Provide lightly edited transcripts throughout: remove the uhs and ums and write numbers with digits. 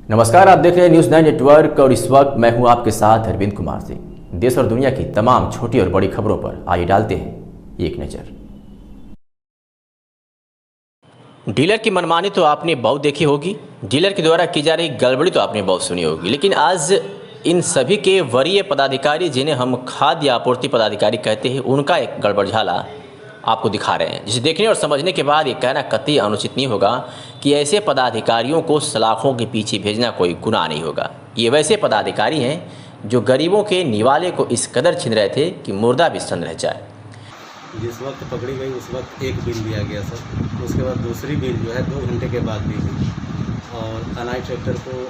नमस्कार, आप देख रहे हैं न्यूज़ 9 नेटवर्क और इस वक्त मैं हूं आपके साथ अरविंद कुमार सिंह। देश और दुनिया की तमाम छोटी और बड़ी खबरों पर आइए डालते हैं एक नज़र। डीलर की मनमानी तो आपने बहुत देखी होगी, डीलर के द्वारा की जा रही गड़बड़ी तो आपने बहुत सुनी होगी, लेकिन आज इन सभी के वरीय पदाधिकारी, जिन्हें हम खाद्य आपूर्ति पदाधिकारी कहते हैं, उनका एक गड़बड़झाला आपको दिखा रहे हैं, जिसे देखने और समझने के बाद ये कहना कतई अनुचित नहीं होगा कि ऐसे पदाधिकारियों को सलाखों के पीछे भेजना कोई गुनाह नहीं होगा। ये वैसे पदाधिकारी हैं जो गरीबों के निवाले को इस कदर छीन रहे थे कि मुर्दा भी सन रह जाए। जिस वक्त पकड़ी गई उस वक्त एक बिल दिया गया सर, उसके बाद दूसरी बिल जो है 2 घंटे के बाद दी गई और अनाज ट्रैक्टर को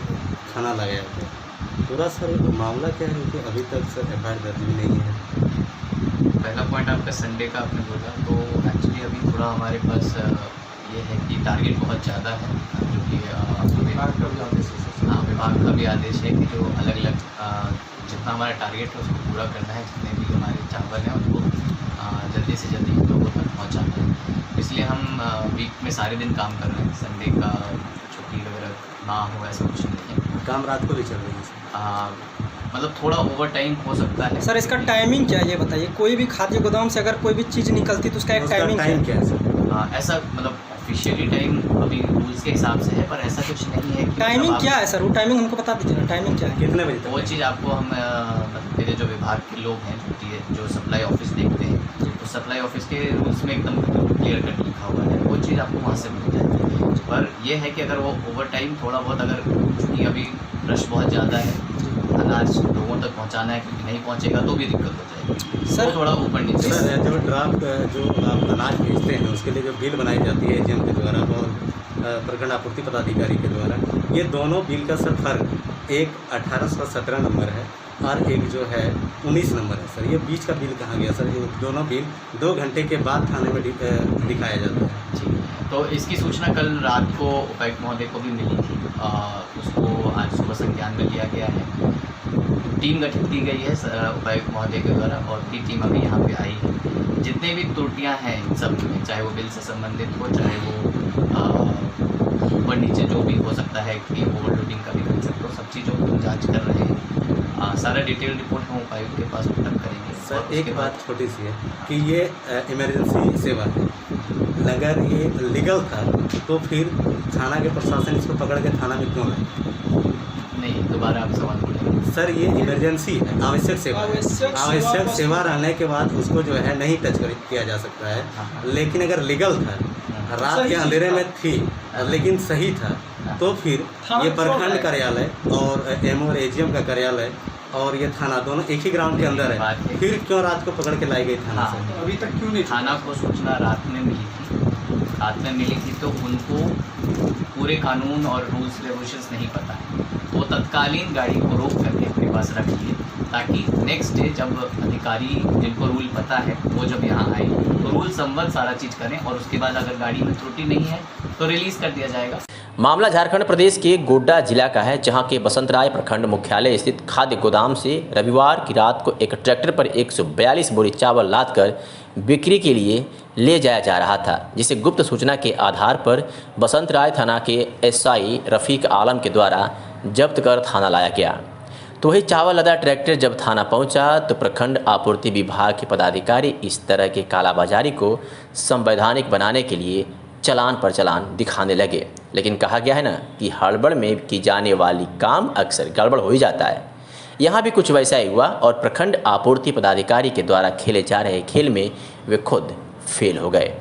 खाना लगाया गया। पूरा सर मामला क्या है कि अभी तक सर एफआईआर दर्ज भी नहीं है। पहला पॉइंट आपका संडे का आपने बोला, तो एक्चुअली अभी थोड़ा हमारे पास ये है कि टारगेट बहुत ज़्यादा है, क्योंकि विभाग का भी आदेश है कि जो अलग अलग जितना हमारा टारगेट है उसको पूरा करना है, जितने भी हमारे चावल हैं उनको जल्दी से जल्दी लोगों तक पहुँचाना है। इसलिए हम वीक में सारे दिन काम कर रहे हैं, संडे का छुट्टी वगैरह ना हो ऐसा कुछ नहीं है। काम रात को भी चल रही है सर, मतलब थोड़ा ओवर टाइम हो सकता है। सर इसका टाइमिंग क्या है ये बताइए। कोई भी खाद्य गोदाम से अगर कोई भी चीज़ निकलती तो उसका एक टाइमिंग क्या है सर? ऐसा मतलब ऑफिशियली टाइम अभी रूल्स के हिसाब से है, पर ऐसा कुछ नहीं है। टाइमिंग क्या है सर? वो टाइमिंग हमको बता दीजिए ना, टाइमिंग क्या है? कितने बजे तक? वो चीज़ आपको हम मतलब मेरे जो विभाग के लोग हैं जो सप्लाई ऑफिस देखते हैं, तो सप्लाई ऑफिस के रूल्स में एकदम क्लियर कट लिखा हुआ है, वो चीज़ आपको वहाँ से मिल जाएगी। पर यह है कि अगर वो ओवर टाइम थोड़ा बहुत, अगर चूँकि अभी रश बहुत ज़्यादा है, अनाज लोगों तक पहुंचाना है, क्योंकि नहीं पहुंचेगा तो भी दिक्कत हो जाएगी सर। थोड़ा ऊपर नीचे सर जो ड्राफ्ट जो आप अनाज भेजते हैं उसके लिए जो बिल बनाई जाती है एजेंट के द्वारा और प्रखंड आपूर्ति पदाधिकारी के द्वारा, ये दोनों बिल का सर फर्क एक 1817 नंबर है और एक जो है 19 नंबर है सर। ये बीच का बिल कहाँ गया सर? ये दोनों बिल 2 घंटे के बाद थाने में दिखाया जाता है। जी, तो इसकी सूचना कल रात को उपायुक्त महोदय को भी मिली थी, उसको आज सुबह संज्ञान में लिया गया है। टीम गठित की गई है उपायुक्त महोदय के द्वारा और भी टीम अभी यहाँ पे आई है। जितने भी त्रुटियाँ हैं इन सब में, चाहे वो बिल से संबंधित हो, चाहे वो ऊपर नीचे जो भी हो सकता है कि ओवर लोडिंग का भी कर सकते हो, सब चीज़ों को जांच कर रहे हैं। सारा डिटेल रिपोर्ट हम उपायुक्त के पास पुटअप करेंगे। सर एक बात छोटी सी है कि ये इमरजेंसी सेवा है, अगर ये लीगल था तो फिर थाना के प्रशासन इसको पकड़ के थाना में क्यों लाए? नहीं, दोबारा आप सवाल बोलेंगे सर। ये इमरजेंसी है, आवश्यक सेवा है। आवश्यक सेवा रहने के बाद उसको जो है नहीं टच किया जा सकता है। लेकिन अगर लीगल था, रात के अंधेरे में थी लेकिन सही था, तो फिर ये प्रखंड कार्यालय और एमओ और एजीएम का कार्यालय और ये थाना दोनों एक ही ग्राउंड के अंदर है, फिर क्यों रात को पकड़ के लाई गई थाना से? अभी तक क्यों नहीं? थाना को सूचना रात में मिली थी, तो उनको पूरे कानून और रूल्स रेगुलेशंस नहीं पता है। वो तत्कालीन गाड़ी को रोक करके अपने पास रख लिए, ताकि नेक्स्ट डे जब अधिकारी जिनको रूल पता है वो जब यहाँ आए तो रूल संबद्ध सारा चीज़ करें, और उसके बाद अगर गाड़ी में त्रुटि नहीं है तो रिलीज़ कर दिया जाएगा। मामला झारखंड प्रदेश के गोड्डा जिला का है, जहां के बसंतराय प्रखंड मुख्यालय स्थित खाद्य गोदाम से रविवार की रात को एक ट्रैक्टर पर 142 बोरी चावल लादकर बिक्री के लिए ले जाया जा रहा था, जिसे गुप्त सूचना के आधार पर बसंतराय थाना के एसआई रफ़ीक आलम के द्वारा जब्त कर थाना लाया गया। तो वही चावल लदा ट्रैक्टर जब थाना पहुंचा तो प्रखंड आपूर्ति विभाग के पदाधिकारी इस तरह के कालाबाजारी को संवैधानिक बनाने के लिए चालान पर चालान दिखाने लगे। लेकिन कहा गया है ना कि हड़बड़ में की जाने वाली काम अक्सर गड़बड़ हो ही जाता है। यहाँ भी कुछ वैसा ही हुआ और प्रखंड आपूर्ति पदाधिकारी के द्वारा खेले जा रहे खेल में वे खुद फेल हो गए।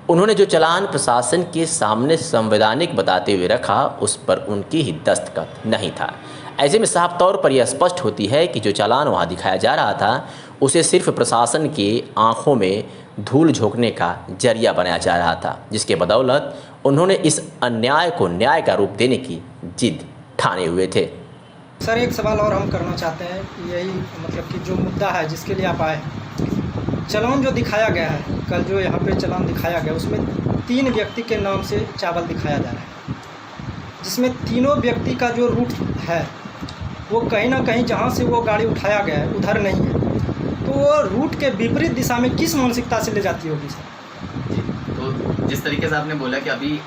उन्होंने जो चालान प्रशासन के सामने संवैधानिक बताते हुए रखा, उस पर उनकी ही दस्तखत नहीं था। ऐसे में साफ तौर पर यह स्पष्ट होती है कि जो चालान वहाँ दिखाया जा रहा था उसे सिर्फ प्रशासन की आंखों में धूल झोंकने का जरिया बनाया जा रहा था, जिसके बदौलत उन्होंने इस अन्याय को न्याय का रूप देने की जिद ठाने हुए थे। सर एक सवाल और हम करना चाहते हैं, यही मतलब कि जो मुद्दा है जिसके लिए आप आए हैं, चालान जो दिखाया गया है, कल जो यहाँ पे चालान दिखाया गया उसमें 3 व्यक्ति के नाम से चावल दिखाया जा रहा है, जिसमें तीनों व्यक्ति का जो रूट है वो कहीं ना कहीं जहाँ से वो गाड़ी उठाया गया है उधर नहीं है, तो वो रूट के विपरीत दिशा में किस मानसिकता से ले जाती होगी सर? जी, तो जिस तरीके से आपने बोला कि अभी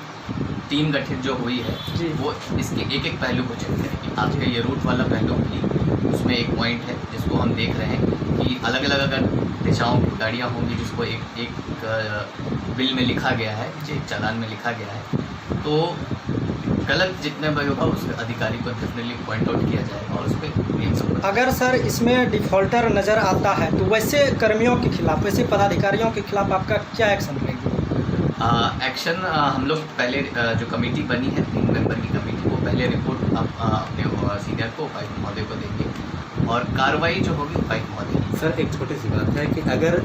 टीम गठित जो हुई है जी। वो इसके एक एक पहलू को चेक करेगी। आपके ये रूट वाला पहलू भी उसमें एक पॉइंट है जिसको हम देख रहे हैं कि अलग अलग अगर दिशाओं की गाड़ियाँ होंगी जिसको एक बिल में लिखा गया है, एक चालान में लिखा गया है, तो गलत जितने भी होगा उस अधिकारी को डेफिनेटली पॉइंट आउट किया जाएगा और उस पर अगर सर इसमें डिफ़ॉल्टर नज़र आता है तो वैसे कर्मियों के खिलाफ, वैसे पदाधिकारियों के खिलाफ आपका क्या एक्शन रहेगी? एक्शन हम लोग पहले जो कमेटी बनी है 3 मेंबर की कमेटी, वो पहले रिपोर्ट अपने सीनियर को उपायुक्त महोदय को देंगे और कार्रवाई जो होगी उपायुक्त महोदय की। सर एक छोटी सी बात है कि अगर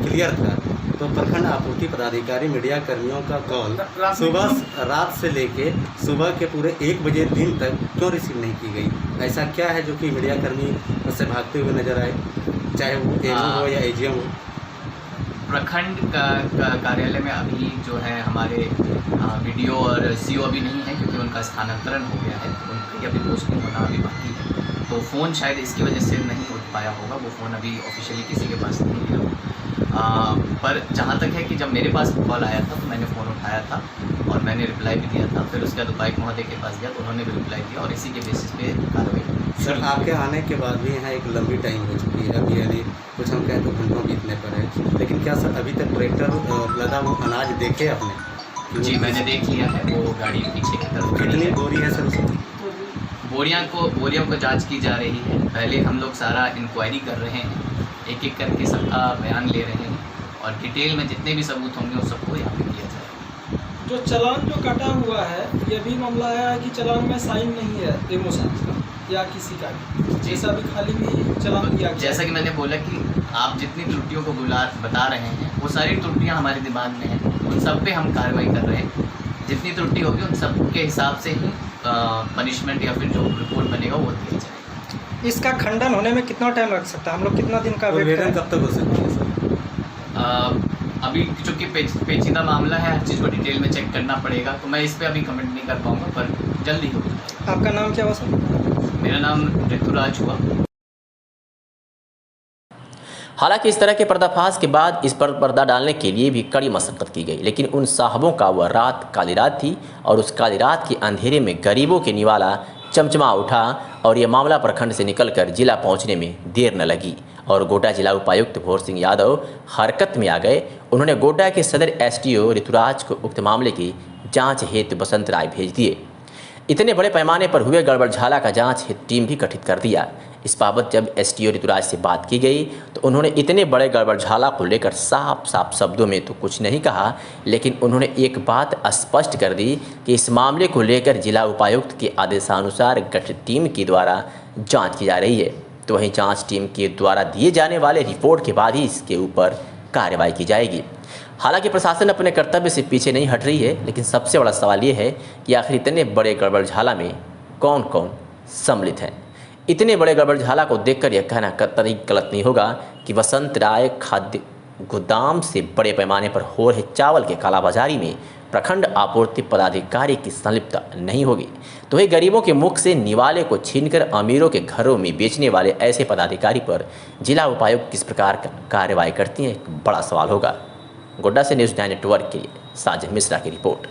क्लियर था तो प्रखंड आपूर्ति पदाधिकारी मीडिया कर्मियों का कॉल सुबह रात से लेके सुबह के पूरे 1 बजे दिन तक क्यों रिसीव नहीं की गई? ऐसा क्या है जो कि मीडिया कर्मी उससे भागते हुए नजर आए, चाहे वो एमओ हो या एजीएम हो? प्रखंड का कार्यालय में अभी जो है हमारे वीडियो और सीओ अभी नहीं है क्योंकि उनका स्थानांतरण हो गया है, उनकी अभी पोस्टिंग होना अभी बाकी है, तो फ़ोन शायद इसकी वजह से नहीं उठ पाया होगा, वो फ़ोन अभी ऑफिशियली किसी के पास नहीं गया। पर जहाँ तक है कि जब मेरे पास कॉल आया था तो मैंने फ़ोन उठाया था और मैंने रिप्लाई भी दिया था, फिर उसके बाद उपायुक्त महोदय के पास गया तो उन्होंने भी रिप्लाई दिया और इसी के बेसिस पे कार्रवाई। सर आपके आने के बाद भी यहाँ एक लंबी टाइम हो चुकी है, अभी यानी कुछ हम कहें तो घंटों बीतने पर है, लेकिन क्या सर अभी तक ट्रैक्टर लदा वो अनाज देखे आपने? जी मैंने देख लिया है, वो गाड़ी पीछे की तरफ खड़ी कितनी है। बोरी है सर उसमें? बोरियों को जांच की जा रही है, पहले हम लोग सारा इंक्वायरी कर रहे हैं, एक एक करके सबका बयान ले रहे हैं और डिटेल में जितने भी सबूत होंगे उस सबको यहाँ पे किया जाएगा। जो चालान जो कटा हुआ है ये भी मामला आया है कि चालान में साइन नहीं है एमओ साहब का या किसी का भी, जैसा भी खाली भी चालान दिया गया। जैसा कि मैंने बोला कि आप जितनी त्रुटियों को बता रहे हैं वो सारी त्रुटियाँ हमारे दिमाग में हैं, उन सब पे हम कार्रवाई कर रहे हैं, जितनी त्रुटि होगी उन सब के हिसाब से ही पनिशमेंट या फिर जो रिपोर्ट बनेगा वो दिया जाएगा। इसका खंडन होने में कितना टाइम लग सकता है? हम लोग कितना दिन का वेट आवेदन करें? कब तक हो सकती है सर? अभी चूँकि पेचीदा मामला है, हर चीज़ को डिटेल में चेक करना पड़ेगा, तो मैं इस पर अभी कमेंट नहीं कर पाऊँगा, पर जल्दी हो जाएगा। आपका नाम क्या हुआ सर? मेरा नाम ऋतुराज हुआ। हालांकि इस तरह के पर्दाफाश के बाद इस पर पर्दा डालने के लिए भी कड़ी मशक्कत की गई, लेकिन उन साहबों का वह रात काली रात थी और उस काली रात के अंधेरे में गरीबों के निवाला चमचमा उठा और ये मामला प्रखंड से निकलकर जिला पहुंचने में देर न लगी और गोड्डा जिला उपायुक्त भोर सिंह यादव हरकत में आ गए। उन्होंने गोड्डा के सदर एसडीओ ऋतुराज को उक्त मामले की जाँच हेतु बसंत राय भेज दिए। इतने बड़े पैमाने पर हुए गड़बड़झाला का जांच हेतु टीम भी गठित कर दिया। इस बाबत जब एसडीओ ऋतुराज से बात की गई तो उन्होंने इतने बड़े गड़बड़झाला को लेकर साफ साफ शब्दों में तो कुछ नहीं कहा, लेकिन उन्होंने एक बात स्पष्ट कर दी कि इस मामले को लेकर जिला उपायुक्त के आदेशानुसार गठित टीम के द्वारा जाँच की जा रही है। तो वहीं जाँच टीम के द्वारा दिए जाने वाले रिपोर्ट के बाद ही इसके ऊपर कार्रवाई की जाएगी। हालांकि प्रशासन अपने कर्तव्य से पीछे नहीं हट रही है, लेकिन सबसे बड़ा सवाल ये है कि आखिर इतने बड़े गड़बड़झाला में कौन कौन सम्मिलित हैं। इतने बड़े गड़बड़झाला को देखकर यह कहना कतई गलत नहीं होगा कि बसंत राय खाद्य गोदाम से बड़े पैमाने पर हो रहे चावल के कालाबाजारी में प्रखंड आपूर्ति पदाधिकारी की संलिप्तता नहीं होगी, तो वही गरीबों के मुख से निवाले को छीनकर अमीरों के घरों में बेचने वाले ऐसे पदाधिकारी पर जिला उपायुक्त किस प्रकार कार्रवाई करती हैं, एक बड़ा सवाल होगा। गोड्डा से न्यूज़ 9 नेटवर्क के लिए साजिद मिश्रा की रिपोर्ट।